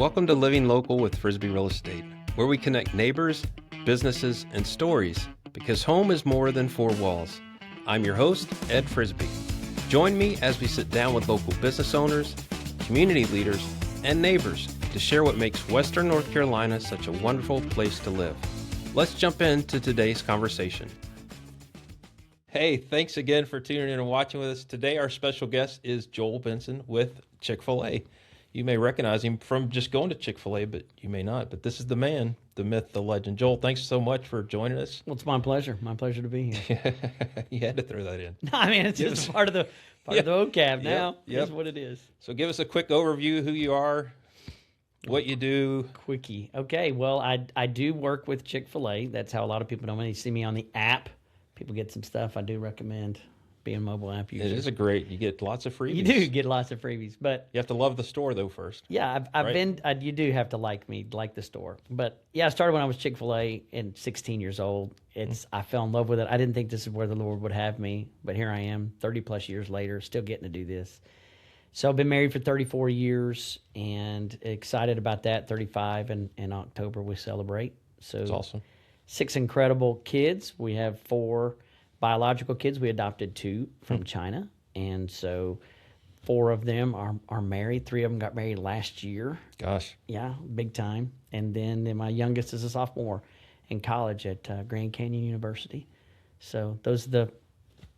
Welcome to Living Local with Frisbee Real Estate, where we connect neighbors, businesses, and stories because home is more than four walls. I'm your host, Ed Frisbee. Join me as we sit down with local business owners, community leaders, and neighbors to share what makes Western North Carolina such a wonderful place to live. Let's jump into today's conversation. Hey, thanks again for tuning in and watching with us. Today, our special guest is Joel Benson with Chick-fil-A. You may recognize him from just going to Chick-fil-A, but you may not. But this is the man, the myth, the legend. Joel, thanks so much for joining us. Well, it's my pleasure. My pleasure to be here. You had to throw that in. No, I mean, it's just part of the vocab now. Yep. Is what it is. So give us a quick overview, who you are, what you do. Quickie. Okay, well, I do work with Chick-fil-A. That's how a lot of people know me. You see me on the app. People get some stuff. I do recommend being a mobile app user. It is you get lots of freebies. You do get lots of freebies, but you have to love the store though first. Yeah, you do have to like the store. But yeah, I started when I was Chick-fil-A and 16 years old. I fell in love with it. I didn't think this is where the Lord would have me, but here I am 30 plus years later, still getting to do this. So I've been married for 34 years and excited about that. 35 in October we celebrate. So that's awesome. 6 incredible kids. We have 4 biological kids. We adopted 2 from China. And so 4 of them are married. 3 of them got married last year. Gosh. Yeah, big time. And then my youngest is a sophomore in college at Grand Canyon University. So those are the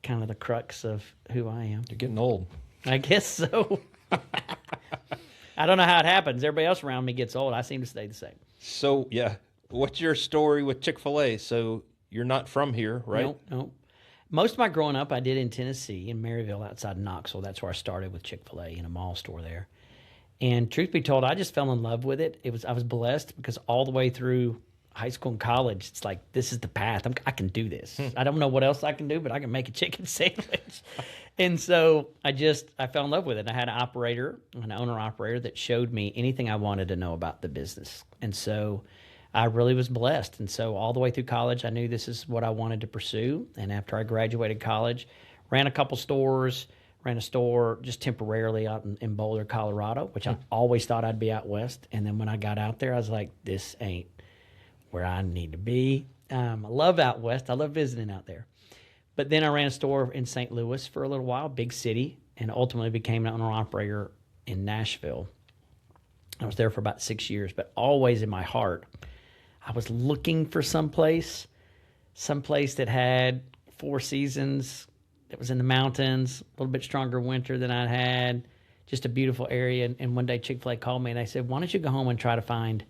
kind of the crux of who I am. You're getting old. I guess so. I don't know how it happens. Everybody else around me gets old. I seem to stay the same. So, yeah. What's your story with Chick-fil-A? So you're not from here, right? No. Most of my growing up, I did in Tennessee, in Maryville, outside Knoxville. That's where I started with Chick-fil-A in a mall store there. And truth be told, I just fell in love with it. I was blessed because all the way through high school and college, it's like, this is the path. I can do this. I don't know what else I can do, but I can make a chicken sandwich. And so I fell in love with it. I had an owner-operator that showed me anything I wanted to know about the business. And so I really was blessed. And so all the way through college, I knew this is what I wanted to pursue. And after I graduated college, ran a couple stores, ran a store just temporarily out in Boulder, Colorado, which I always thought I'd be out west. And then when I got out there, I was like, this ain't where I need to be. I love out west. I love visiting out there. But then I ran a store in St. Louis for a little while, big city, and ultimately became an owner-operator in Nashville. I was there for about 6 years, but always in my heart, I was looking for someplace that had 4 seasons, that was in the mountains, a little bit stronger winter than I'd had, just a beautiful area. And one day Chick-fil-A called me and they said, why don't you go home and try to find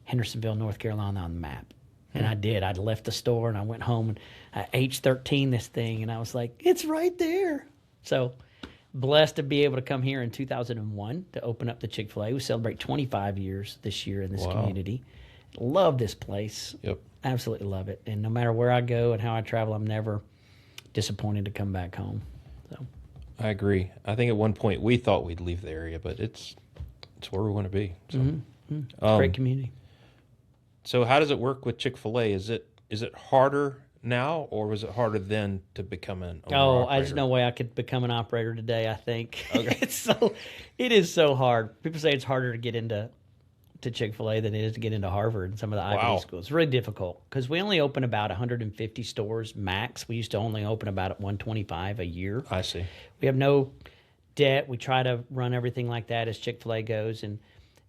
Hendersonville, North Carolina on the map? And I did. I'd left the store and I went home and I H13 this thing and I was like, it's right there. So blessed to be able to come here in 2001 to open up the Chick-fil-A. We celebrate 25 years this year in this community. Love this place. Yep. Absolutely love it. And no matter where I go and how I travel, I'm never disappointed to come back home. So I agree. I think at one point we thought we'd leave the area, but it's where we want to be. So, It's a great community. So how does it work with Chick-fil-A? Is it harder now, or was it harder then to become an owner-operator? There's no way I could become an operator today, I think. Okay. It is so hard. People say it's harder to get into Chick-fil-A than it is to get into Harvard and some of the Ivy League schools. It's really difficult because we only open about 150 stores max. We used to only open about 125 a year. I see. We have no debt. We try to run everything like that as Chick-fil-A goes. And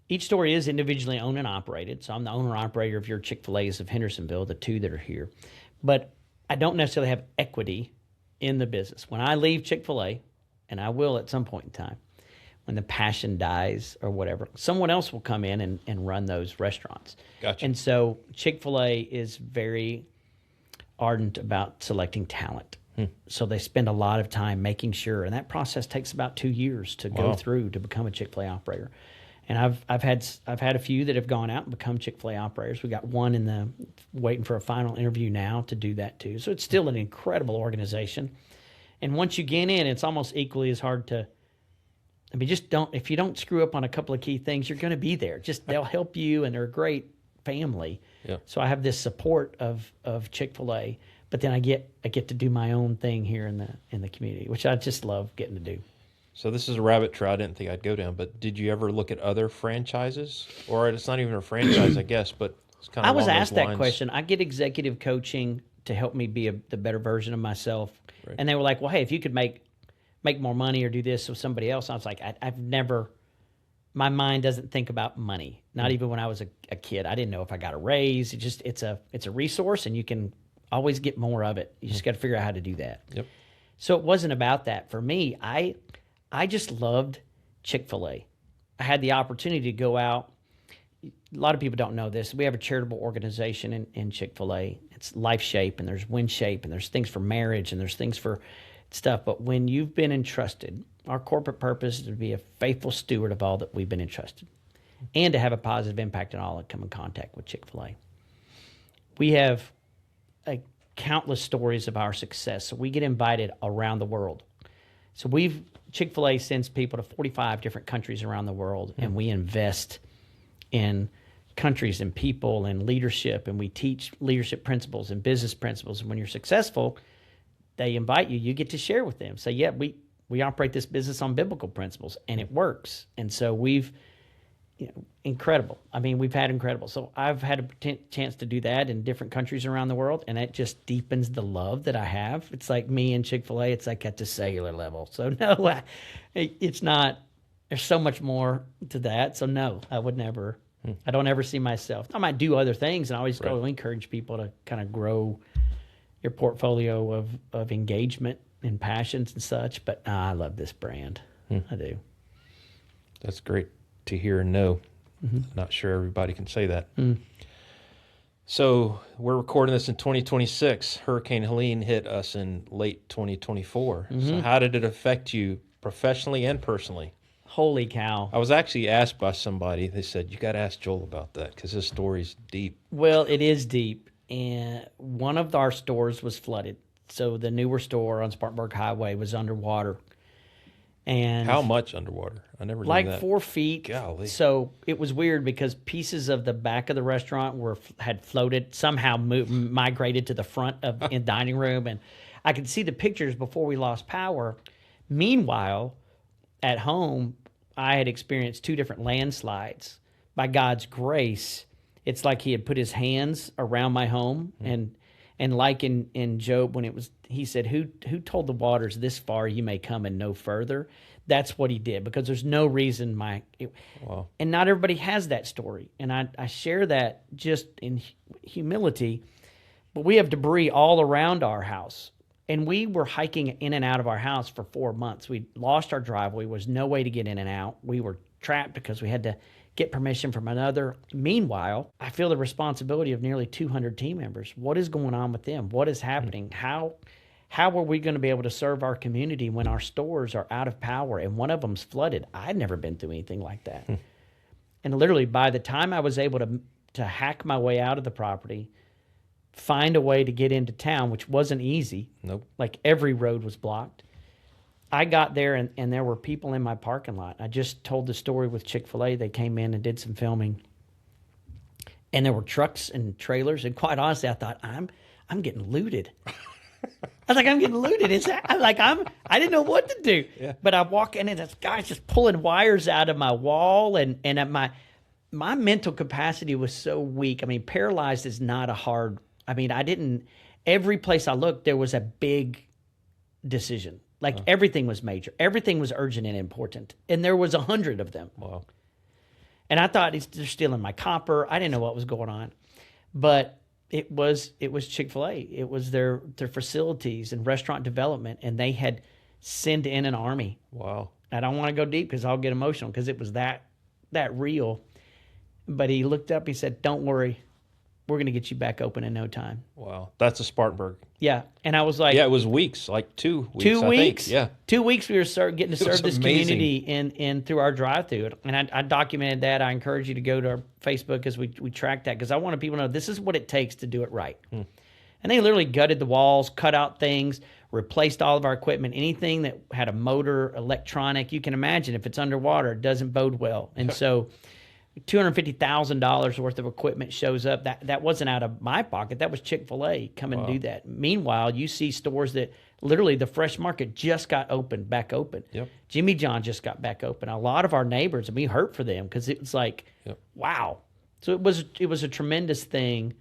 each store is individually owned and operated. So I'm the owner-operator of your Chick-fil-A's of Hendersonville, the 2 that are here. But I don't necessarily have equity in the business. When I leave Chick-fil-A, and I will at some point in time, when the passion dies or whatever, someone else will come in and run those restaurants. Gotcha. And so Chick-fil-A is very ardent about selecting talent. So they spend a lot of time making sure, and that process takes about 2 years to go through to become a Chick-fil-A operator. And I've had a few that have gone out and become Chick-fil-A operators. We got one waiting for a final interview now to do that too. So it's still an incredible organization. And once you get in, it's almost equally as hard to. I mean, if you don't screw up on a couple of key things, you're going to be there. They'll help you, and they're a great family. Yeah. So I have this support of Chick-fil-A, but then I get to do my own thing here in the community, which I just love getting to do. So this is a rabbit trail I didn't think I'd go down, but did you ever look at other franchises? Or it's not even a franchise, I guess, but it's kind of I was along those asked that lines. question. I get executive coaching to help me be the better version of myself. Right. And they were like, well, hey, if you could make more money or do this with somebody else. I was like, I've never, my mind doesn't think about money. Not even when I was a kid. I didn't know if I got a raise. It's a resource, and you can always get more of it. You just got to figure out how to do that. Yep. So it wasn't about that. For me, I just loved Chick-fil-A. I had the opportunity to go out. A lot of people don't know this. We have a charitable organization in Chick-fil-A. It's Life Shape, and there's Wind Shape, and there's things for marriage, and there's things for stuff. But when you've been entrusted, our corporate purpose is to be a faithful steward of all that we've been entrusted and to have a positive impact on all that come in contact with Chick-fil-A. We have countless stories of our success. So we get invited around the world. So Chick-fil-A sends people to 45 different countries around the world, and we invest in countries and people and leadership, and we teach leadership principles and business principles. And when you're successful, they invite you, you get to share with them. So yeah, we operate this business on biblical principles, and it works. And so we've, incredible. I mean, we've had incredible. So I've had a chance to do that in different countries around the world, and it just deepens the love that I have. It's like me and Chick-fil-A, it's like at the cellular level. So no, it's not, there's so much more to that. So no, I would never, I don't ever see myself. I might do other things, and I always go encourage people to kind of grow your portfolio of engagement and passions and such. But I love this brand. I do. That's great to hear and know. Not sure everybody can say that. So we're recording this in 2026. Hurricane Helene hit us in late 2024. So how did it affect you professionally and personally? Holy cow. I was actually asked by somebody, they said, you got to ask Joel about that because his story's deep. Well, it is deep. And one of our stores was flooded. So the newer store on Spartanburg Highway was underwater. And how much underwater? I never knew like that. 4 feet. Golly. So it was weird because pieces of the back of the restaurant had floated, somehow migrated to the front of in dining room, and I could see the pictures before we lost power. Meanwhile, at home, I had experienced 2 different landslides. By God's grace, it's like He had put His hands around my home, and like in Job when He said, "Who told the waters this far you may come and no further?" That's what He did, because there's no reason Wow. And not everybody has that story, and I share that just in humility. But we have debris all around our house, and we were hiking in and out of our house for 4 months. We lost our driveway. There was no way to get in and out. We were trapped because we had to get permission from another. Meanwhile, I feel the responsibility of nearly 200 team members. What is going on with them? What is happening? How are we going to be able to serve our community when our stores are out of power and one of them's flooded? I'd never been through anything like that. And literally, by the time I was able to hack my way out of the property, find a way to get into town, which wasn't easy. Nope. Like every road was blocked. I got there, and there were people in my parking lot. I just told the story with Chick-fil-A. They came in and did some filming, and there were trucks and trailers. And quite honestly, I thought, I'm getting looted. I was like, I'm getting looted. I didn't know what to do. Yeah. But I walk in, and this guy's just pulling wires out of my wall, and at my mental capacity was so weak. I mean, paralyzed is not a hard. I mean, every place I looked, there was a big decision. Like everything was major. Everything was urgent and important. And there was 100 of them. Wow. And I thought they're stealing my copper. I didn't know what was going on. But it was Chick-fil-A. It was their facilities and restaurant development. And they had sent in an army. Wow. I don't want to go deep because I'll get emotional because it was that real. But he looked up, he said, "Don't worry. We're going to get you back open in no time." Wow. That's a Spartanburg. Yeah. And I was like... Yeah, it was weeks, like 2 weeks, 2 weeks? I think. Yeah. 2 weeks we were getting to serve this amazing. community in through our drive-thru. And I documented that. I encourage you to go to our Facebook as we track that, because I wanted people to know this is what it takes to do it right. And they literally gutted the walls, cut out things, replaced all of our equipment, anything that had a motor, electronic. You can imagine if it's underwater, it doesn't bode well. And so... $250,000 worth of equipment shows up. That wasn't out of my pocket. That was Chick-fil-A come and do that. Meanwhile, you see stores that literally the fresh market just got back open. Yep. Jimmy John just got back open. A lot of our neighbors, and we hurt for them because it was like, wow. So it was a tremendous thing,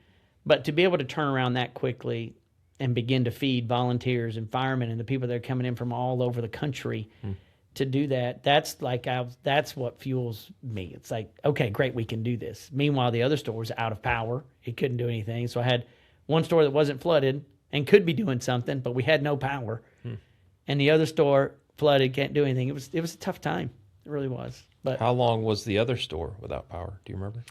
but to be able to turn around that quickly and begin to feed volunteers and firemen and the people that are coming in from all over the country to do that, that's what fuels me. It's like, okay, great, we can do this. Meanwhile, the other store was out of power. It couldn't do anything. So I had one store that wasn't flooded and could be doing something, but we had no power. And the other store flooded, can't do anything. It was a tough time. It really was. But how long was the other store without power? Do you remember?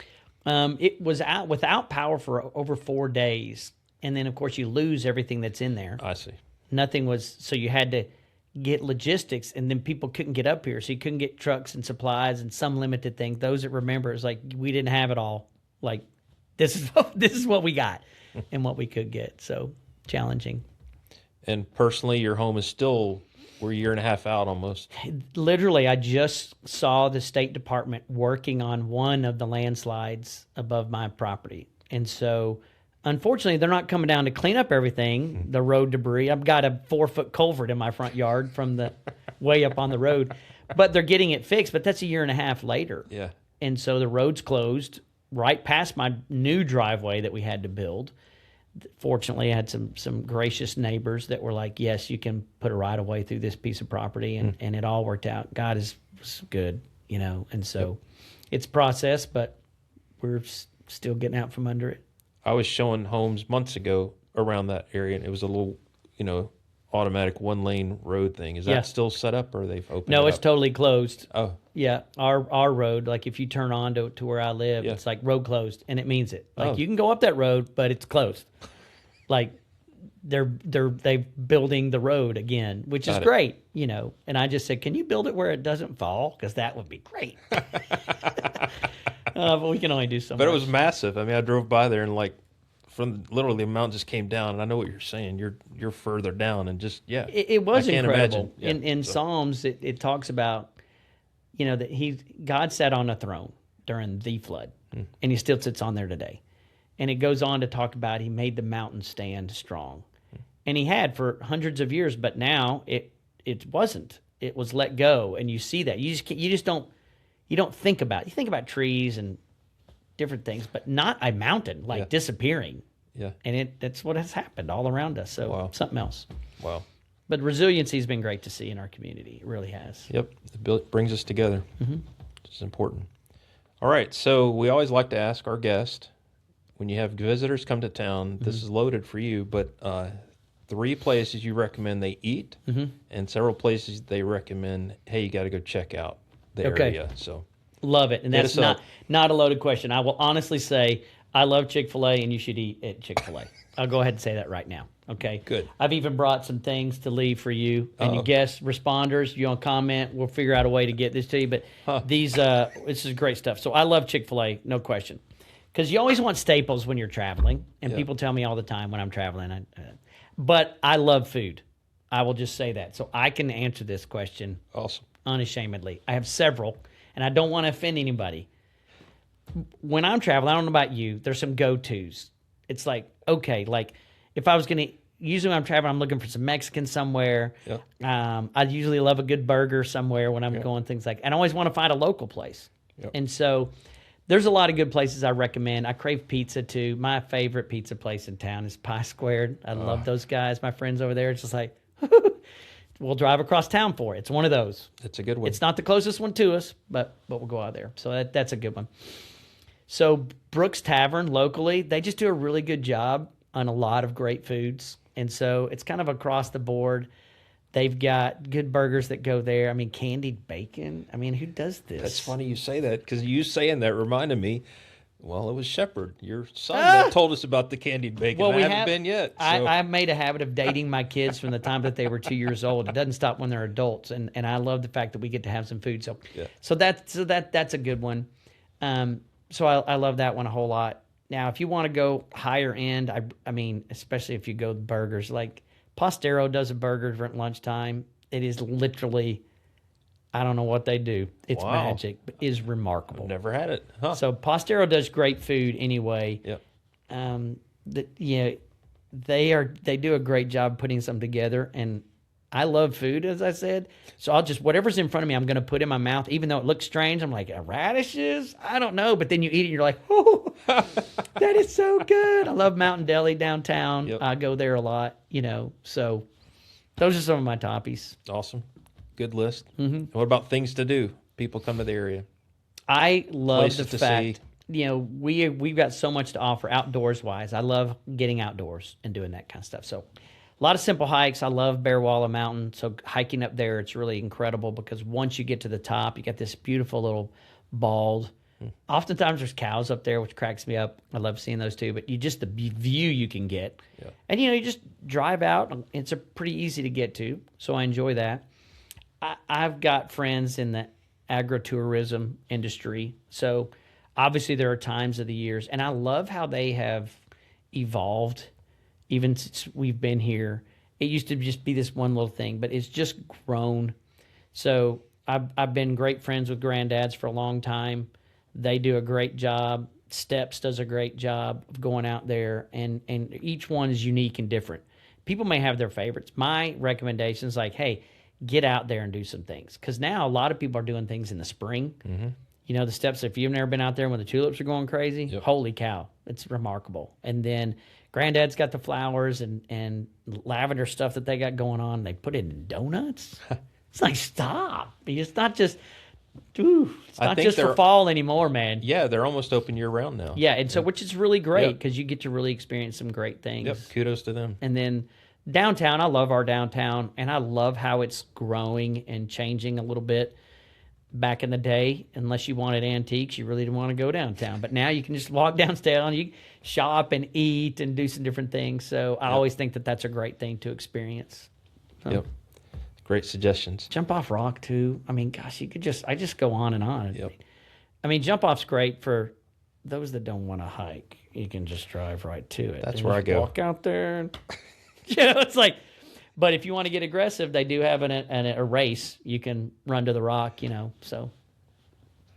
It was out without power for over 4 days. And then, of course, you lose everything that's in there. I see. Nothing was, so you had to get logistics, and then people couldn't get up here. So you couldn't get trucks and supplies and some limited things. Those that remember, it's like we didn't have it all. Like, this is what we got and what we could get. So challenging. And personally, your home is still, we're a year and a half out almost. Literally, I just saw the State Department working on one of the landslides above my property. And so, unfortunately, they're not coming down to clean up everything, the road debris. I've got a 4-foot culvert in my front yard from the way up on the road. But they're getting it fixed, but that's a year and a half later. Yeah. And so the road's closed right past my new driveway that we had to build. Fortunately, I had some gracious neighbors that were like, yes, you can put a right-of-way through this piece of property, and it all worked out. God was good, and so it's a process, but we're still getting out from under it. I was showing homes months ago around that area, and it was a little, automatic one-lane road thing. Is that still set up, or they've opened it No, up? It's totally closed. Oh. Yeah, our road, like if you turn on to where I live, it's like road closed, and it means it. Like you can go up that road, but it's closed. Like they're building the road again, which is great, And I just said, can you build it where it doesn't fall? Because that would be great. But we can only do so much. But it was massive. I mean, I drove by there and from literally the mountain just came down, and I know what you're saying. You're further down, and just it was incredible. Imagine. In Psalms, it talks about that God sat on a throne during the flood, and he still sits on there today. And it goes on to talk about he made the mountain stand strong, and he had for hundreds of years. But now it wasn't. It was let go, and you see that you just don't think about it. You think about trees and different things, but not a mountain disappearing. Yeah, and that's what has happened all around us. So something else. Wow. But resiliency has been great to see in our community. It really has. Yep, it brings us together. Which is important. All right, so we always like to ask our guest, when you have visitors come to town, this is loaded for you, but 3 places you recommend they eat, and several places they recommend, hey, you got to go check out the area. So love it, and that's not a loaded question. I will honestly say I love Chick-fil-A, and you should eat at Chick-fil-A. I'll go ahead and say that right now. Okay. Good. I've even brought some things to leave for you and you guest responders. You want to comment? We'll figure out a way to get this to you. But this is great stuff. So I love Chick-fil-A, no question. Because you always want staples when you're traveling, and people tell me all the time when I'm traveling. But I love food. I will just say that. So I can answer this question unashamedly. I have several, and I don't want to offend anybody. When I'm traveling, I don't know about you, there's some go-tos. It's like, okay, like if I was going to, usually when I'm traveling, I'm looking for some Mexican somewhere. I usually love a good burger somewhere when I'm going, things like, and I always want to find a local place. And so there's a lot of good places I recommend. I crave pizza too. My favorite pizza place in town is Pie Squared. I love those guys, my friends over there. It's just like, we'll drive across town for it. It's one of those. It's a good one. It's not the closest one to us, but we'll go out there. So that's a good one. So Brooks Tavern locally, they just do a really good job on a lot of great foods. And so it's kind of across the board. They've got good burgers that go there. I mean, candied bacon. I mean, who does this? That's funny you say that, because you saying that reminded me, well, it was Shepard, your son, that told us about the candied bacon. Well, I haven't been yet. So. I've made a habit of dating my kids from the time that they were 2 years old. It doesn't stop when they're adults. And I love the fact that we get to have some food. So that's a good one. So I love that one a whole lot. Now, if you want to go higher end, I mean, especially if you go burgers, like Postero does a burger at lunchtime. It is literally, I don't know what they do. It's magic, but it is remarkable. I've never had it. Huh. So Postero does great food anyway. Yep. they do a great job putting something together, and I love food, as I said. So I'll just, whatever's in front of me, I'm going to put in my mouth, even though it looks strange. I'm like, radishes? I don't know. But then you eat it and you're like, oh, that is so good. I love Mountain Deli downtown. Yep. I go there a lot, so those are some of my toppies. Awesome. Good list. Mm-hmm. What about things to do? People come to the area. I love Places the to fact, see. we've got so much to offer outdoors wise. I love getting outdoors and doing that kind of stuff. So a lot of simple hikes. I love Bear Walla Mountain. So hiking up there, it's really incredible because once you get to the top, you got this beautiful little bald. Oftentimes there's cows up there, which cracks me up. I love seeing those too. But the view you can get, and you just drive out. It's pretty easy to get to, so I enjoy that. I've got friends in the agritourism industry, so obviously there are times of the years, and I love how they have evolved. Even since we've been here, it used to just be this one little thing, but it's just grown. So I've been great friends with granddads for a long time. They do a great job. Steps does a great job of going out there, and each one is unique and different. People may have their favorites. My recommendation is like, hey, get out there and do some things. Because now a lot of people are doing things in the spring. Mm-hmm. The steps, if you've never been out there when the tulips are going crazy, holy cow, it's remarkable. And then Granddad's got the flowers and lavender stuff that they got going on. They put it in donuts. It's like, stop. It's not just, it's not just for fall anymore, man. Yeah, they're almost open year round now. Yeah, and so which is really great because you get to really experience some great things. Yep, kudos to them. And then downtown, I love our downtown, and I love how it's growing and changing a little bit. Back in the day, unless you wanted antiques, you really didn't want to go downtown. But now you can just walk downtown, you shop and eat and do some different things. So I always think that that's a great thing to experience. So, yep. Great suggestions. Jump off rock too. I mean, gosh, I just go on and on. Yep. I mean, jump off's great for those that don't want to hike. You can just drive right to it. That's where I go. Walk out there. And, it's like, but if you want to get aggressive, they do have a race. You can run to the rock, so.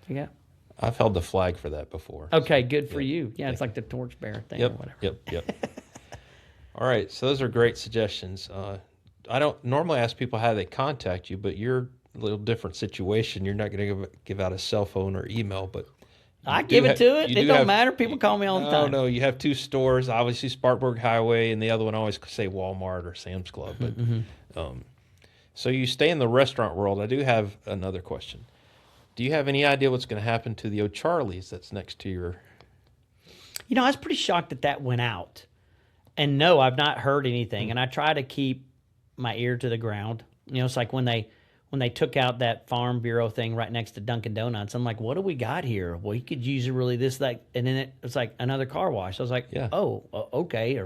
Yeah. I've held the flag for that before. Okay, good for you. Yeah, it's like the torchbearer thing or whatever. Yep. All right, so those are great suggestions. I don't normally ask people how they contact you, but you're a little different situation. You're not going to give out a cell phone or email, but I give it to it. It don't matter. People call me all the time. No, you have two stores, obviously Spartanburg Highway, and the other one I always say Walmart or Sam's Club. But so you stay in the restaurant world. I do have another question. Do you have any idea what's going to happen to the O'Charlie's that's next to your? I was pretty shocked that went out. And no, I've not heard anything. And I try to keep my ear to the ground. It's like when they took out that Farm Bureau thing right next to Dunkin' Donuts, I'm like, what do we got here? Well, you could use it really this, that. And then it's like another car wash. I was like, okay.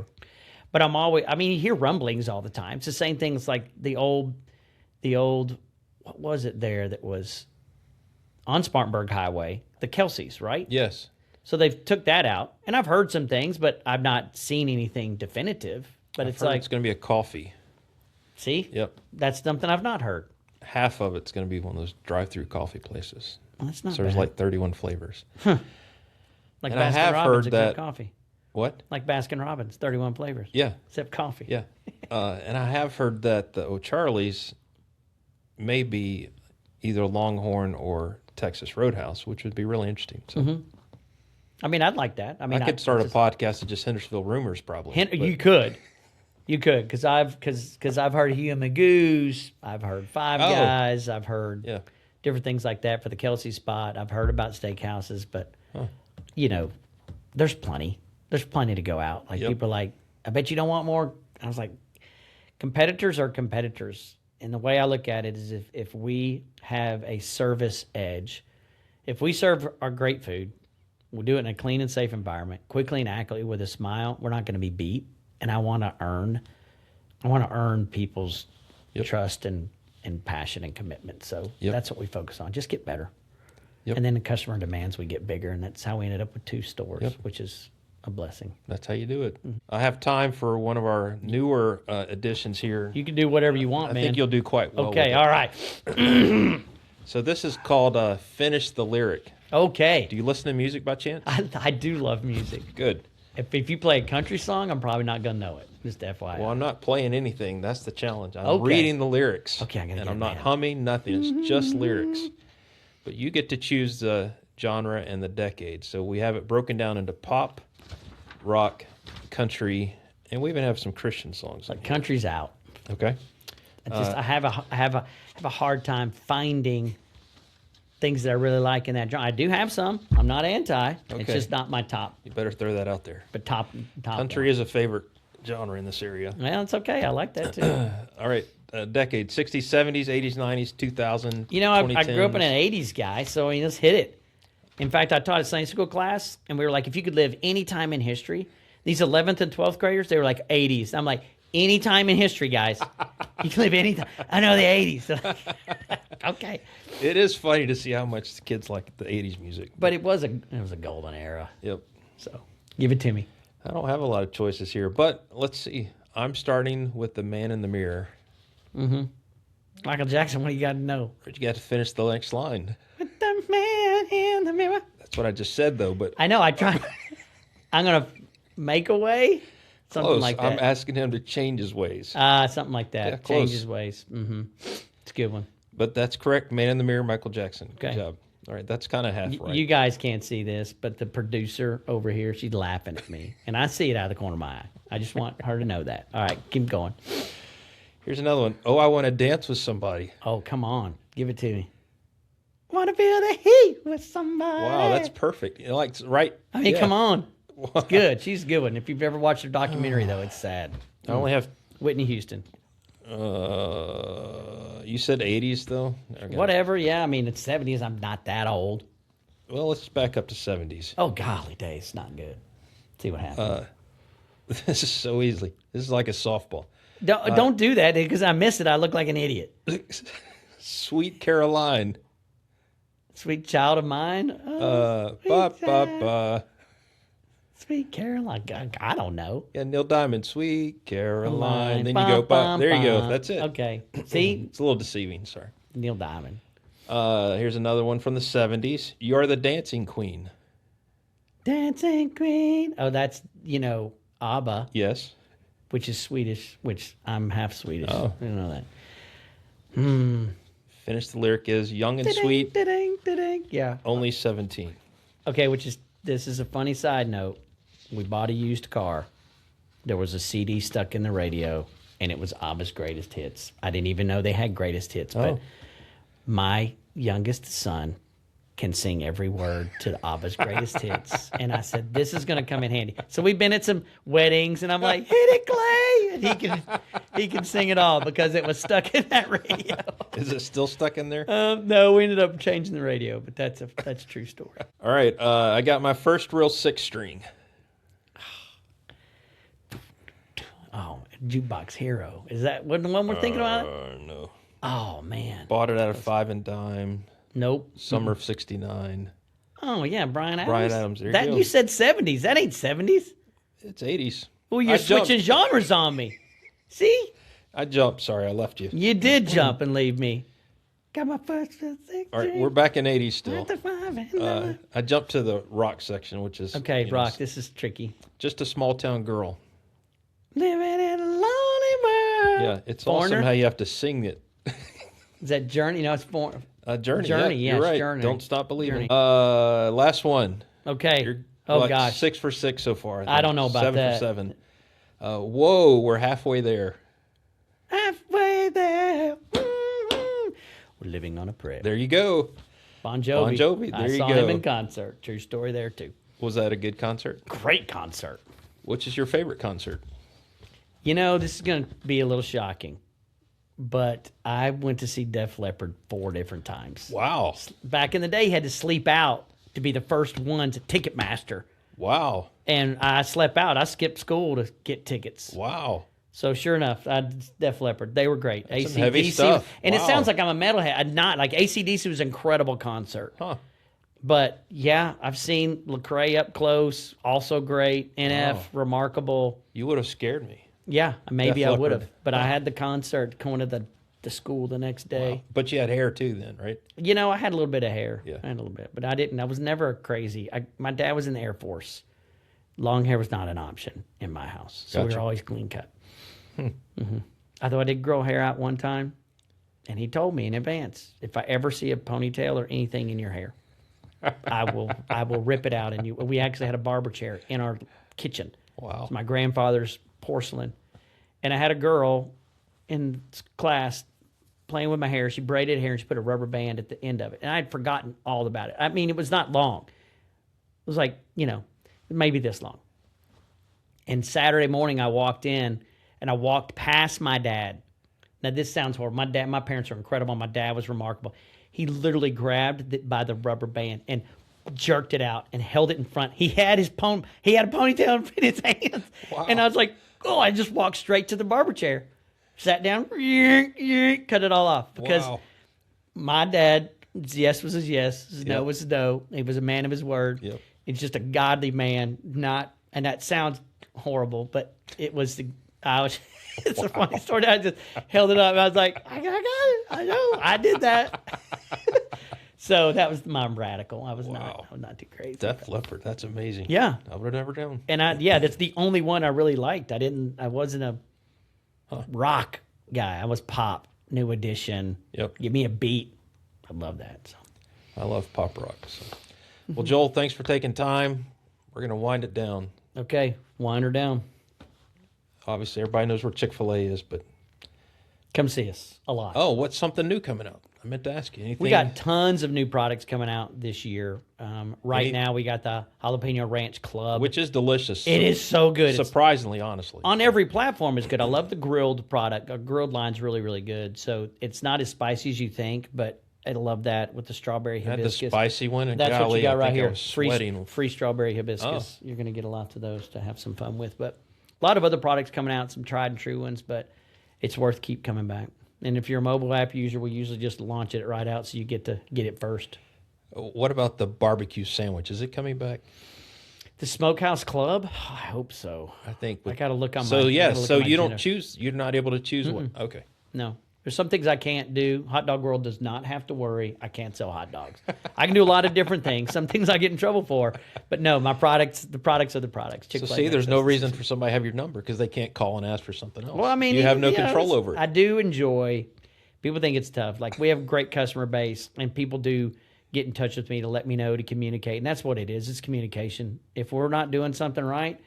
But you hear rumblings all the time. It's the same thing. It's like the old, what was it there that was on Spartanburg Highway? The Kelsey's, right? Yes. So they've took that out. And I've heard some things, but I've not seen anything definitive. But I've heard it's going to be a coffee. See? Yep. That's something I've not heard. Half of it's going to be one of those drive-through coffee places. Well, that's not so there's bad. like 31 flavors. Like and Baskin I have Robbins heard that coffee. What? Like Baskin Robbins, 31 flavors. Yeah. Except coffee. Yeah. And I have heard that the O'Charlie's may be either Longhorn or Texas Roadhouse, which would be really interesting. So I'd like that. I could start a podcast of just Hendersonville rumors, probably. You could, because I've heard Hugh and Magoo's, I've heard Five Guys, I've heard different things like that for the Kelsey spot. I've heard about steakhouses, but there's plenty. There's plenty to go out. Like people are like, I bet you don't want more. I was like, competitors are competitors. And the way I look at it is if we have a service edge, if we serve our great food, we'll do it in a clean and safe environment, quickly and accurately with a smile, we're not going to be beat. And I want to earn people's trust and passion and commitment. So that's what we focus on. Just get better. And then the customer demands we get bigger. And that's how we ended up with 2 stores, which is a blessing. That's how you do it. I have time for one of our newer additions here. You can do whatever you want, man. I think you'll do quite well. Okay, all right. So this is called Finish the Lyric. Okay. Do you listen to music by chance? I do love music. Good. If you play a country song, I'm probably not gonna know it. Just FYI. Well, I'm not playing anything. That's the challenge. I'm Okay. reading the lyrics. Okay, I gotta and get I'm it not down. humming nothing. It's just lyrics. But you get to choose the genre and the decade. So we have it broken down into pop, rock, country, and we even have some Christian songs. Like country's out. Okay. I have a hard time finding things that I really like in that genre. I do have some. I'm not anti. It's Okay. just not my top. You better throw that out there. But top Country one. is a favorite genre in this area. Well, it's okay. I like that too. All right. Decade 60s, 70s, 80s, 90s, 2000. You know, I grew up in 2010s. an 80s guy, so I mean, let's hit it. In fact, I taught a Sunday school class, and we were like, if you could live any time in history, these 11th and 12th graders, they were like 80s. I'm like, any time in history, guys. You can live any time. I know the 80s. Okay. It is funny to see how much the kids like the 80s music. But it was a golden era. Yep. So give it to me. I don't have a lot of choices here, but let's see. I'm starting with The Man in the Mirror. Michael Jackson, what do you got to know? But you got to finish the next line. With the man in the mirror. That's what I just said, though, but I know. I tried. I'm going to make a way. Something close. like that. I'm asking him to change his ways. Something like that. Yeah, close. Change his ways. It's a good one. But that's correct. Man in the Mirror, Michael Jackson. Good Okay. job. All right, that's kind of half right. You guys can't see this, but the producer over here, she's laughing at me. And I see it out of the corner of my eye. I just want her to know that. All right, keep going. Here's another one. Oh, I Want to Dance with Somebody. Oh, come on. Give it to me. Want to feel the heat with somebody. Wow, that's perfect. Like, right. I mean, yeah. come on. It's good. She's a good one. If you've ever watched her documentary, though, it's sad. I only have, Whitney Houston. you said 80s, though? Okay. Whatever. Yeah, I mean, it's 70s. I'm not that old. Well, let's back up to 70s. Oh, golly days. Not good. See what happens. This is so easy. This is like a softball. Don't do that because I miss it. I look like an idiot. Sweet Caroline. Sweet child of mine. Oh, Ba, sweet ba, child. ba. Sweet Caroline. I don't know. Yeah, Neil Diamond, Sweet Caroline. Line. Then you go, ba. There you go. Bum. That's it. Okay. See? It's a little deceiving, sorry. Neil Diamond. Here's another one from the 70s. You're the Dancing Queen. Dancing Queen. Oh, that's, ABBA, Yes. which is Swedish, which I'm half Swedish. Oh. I didn't know that. Finish the lyric is young and sweet, Da-ding, da-ding. Yeah. only 17. Okay, this is a funny side note. We bought a used car. There was a CD stuck in the radio, and it was ABBA's greatest hits. I didn't even know they had greatest hits, but Oh. my youngest son can sing every word to ABBA's greatest hits. And I said, this is going to come in handy. So we've been at some weddings, and I'm like, hit it, Clay! And he can sing it all because it was stuck in that radio. Is it still stuck in there? No, we ended up changing the radio, but that's a true story. All right. I got my first real 6-string. Oh, Jukebox Hero. Is that what the one we're thinking about? No. Oh, man. Bought it at a 5 and dime. Nope. Summer of 69. Oh, yeah, Brian Adams. Brian Adams, there you go. You said 70s. That ain't 70s. It's 80s. Well, you're I jumped. switching genres on me. See? I jumped. Sorry, I left you. You did jump and leave me. Got my first 6. All right, we're back in 80s still. At the 5 and the- I jumped to the rock section, which is Okay, you know, rock. This is tricky. Just a small town girl. Living in a lonely world. Yeah, it's Foreigner? awesome how you have to sing it. Is that Journey? No, it's Journey. Journey, Yeah, yes, you're right. Journey. Don't stop believing. Journey. Last one. Okay. You're Oh, like gosh. 6 for 6 so far. I don't know about 7 that. for 7. Whoa, we're halfway there. Halfway there. Mm-hmm. We're living on a prayer. There you go. Bon Jovi. Bon Jovi, there I you saw go. him in concert. True story there, too. Was that a good concert? Great concert. Which is your favorite concert? This is going to be a little shocking, but I went to see Def Leppard 4 different times. Wow. Back in the day, you had to sleep out to be the first one to Ticketmaster. Wow. And I slept out. I skipped school to get tickets. Wow. So sure enough, Def Leppard, they were great. That's some heavy AC/DC stuff. And it Wow. sounds like I'm a metalhead. I'm not. Like AC/DC was an incredible concert. Huh. But yeah, I've seen Lecrae up close, also great. NF, Wow. remarkable. You would have scared me. Yeah, maybe Def I would have. Leppard. But I had the concert going to the school the next day. But you had hair too then, right? I had a little bit of hair. Yeah. I had a little bit, but I didn't. I was never crazy. My dad was in the Air Force. long hair was not an option in my house. So we Gotcha. were always clean cut. Although I did grow hair out one time, and he told me in advance, if I ever see a ponytail or anything in your hair, I will rip it out. And we actually had a barber chair in our kitchen. Wow. It's my grandfather's porcelain. And I had a girl in class playing with my hair. She braided hair and she put a rubber band at the end of it. And I had forgotten all about it. I mean, it was not long. It was like, maybe this long. And Saturday morning I walked in and I walked past my dad. Now this sounds horrible. My parents are incredible. My dad was remarkable. He literally grabbed it by the rubber band and jerked it out and held it in front. He had a ponytail in his hands. Wow. And I was like, oh, I just walked straight to the barber chair, sat down, cut it all off. Because my dad, his yes was his yes, his no was his no. He was a man of his word. Yep. He's just a godly man, and that sounds horrible, but it was it's a funny story. I just held it up. And I was like, I got it. I know. I did that. So that was my radical. I was not too crazy. Def Leppard. That's amazing. Yeah. I would have never known. And that's the only one I really liked. I wasn't a rock guy. I was pop, New Edition. Yep. Give me a beat. I love that. So. I love pop rock. So. Well, Joel, thanks for taking time. We're going to wind it down. Okay. Wind her down. Obviously, everybody knows where Chick-fil-A is, but... Come see us a lot. Oh, what's something new coming out? I meant to ask you. Anything? We got tons of new products coming out this year. Right now, we got the Jalapeno Ranch Club. Which is delicious. It is so good. Surprisingly, honestly. On every platform is good. I love the grilled product. Our grilled line's really, really good. So it's not as spicy as you think, but I love that with the strawberry hibiscus. I had the spicy one, and that's what you got right I here. was sweating. Free strawberry hibiscus. You're going to get a lot of those to have some fun with. But a lot of other products coming out, some tried and true ones, but it's worth keep coming back. And if you're a mobile app user, we usually just launch it right out so you get to get it first. What about the barbecue sandwich? Is it coming back? The Smokehouse Club? I hope so. I think. I got to look on my... So, yeah, so you don't agenda. choose. You're not able to choose one. Okay. No. There's some things I can't do. Hot Dog World does not have to worry. I can't sell hot dogs. I can do a lot of different things. Some things I get in trouble for. But no, the products are the products. So see, there's no reason for somebody to have your number because they can't call and ask for something else. Well, I mean, you have no control over it. I do enjoy... People think it's tough. Like, we have a great customer base, and people do get in touch with me to let me know, to communicate. And that's what it is. It's communication. If we're not doing something right,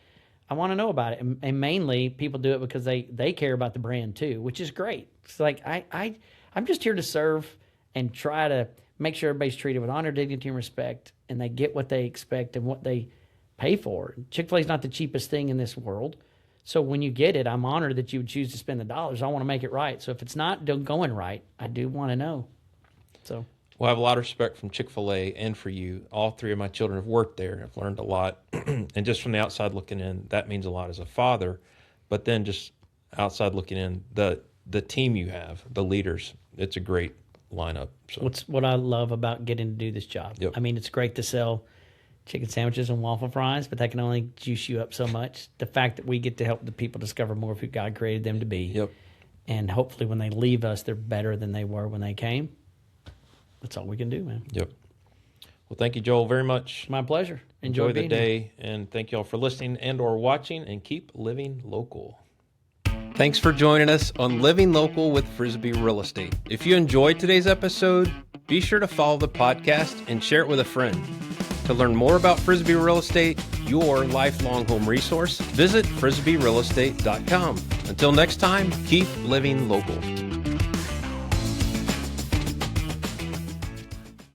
I want to know about it. And mainly, people do it because they care about the brand too, which is great. It's like, I'm just here to serve and try to make sure everybody's treated with honor, dignity, and respect, and they get what they expect and what they pay for. Chick-fil-A is not the cheapest thing in this world. So when you get it, I'm honored that you would choose to spend the dollars. I want to make it right. So if it's not going right, I do want to know. So, well, I have a lot of respect from Chick-fil-A and for you. All three of my children have worked there. I've learned a lot. And just from the outside looking in, that means a lot as a father. But then just outside looking in, the team you have, the leaders, it's a great lineup. So. What I love about getting to do this job. Yep. I mean, it's great to sell chicken sandwiches and waffle fries, but that can only juice you up so much. The fact that we get to help the people discover more of who God created them to be. Yep. And hopefully when they leave us, they're better than they were when they came. That's all we can do, man. Yep. Well, thank you, Joel, very much. My pleasure. Enjoy the being day, and thank you all for listening and or watching, and keep living local. Thanks for joining us on Living Local with Frisbee Real Estate. If you enjoyed today's episode, be sure to follow the podcast and share it with a friend. To learn more about Frisbee Real Estate, your lifelong home resource, visit frisbeerealestate.com. Until next time, keep living local.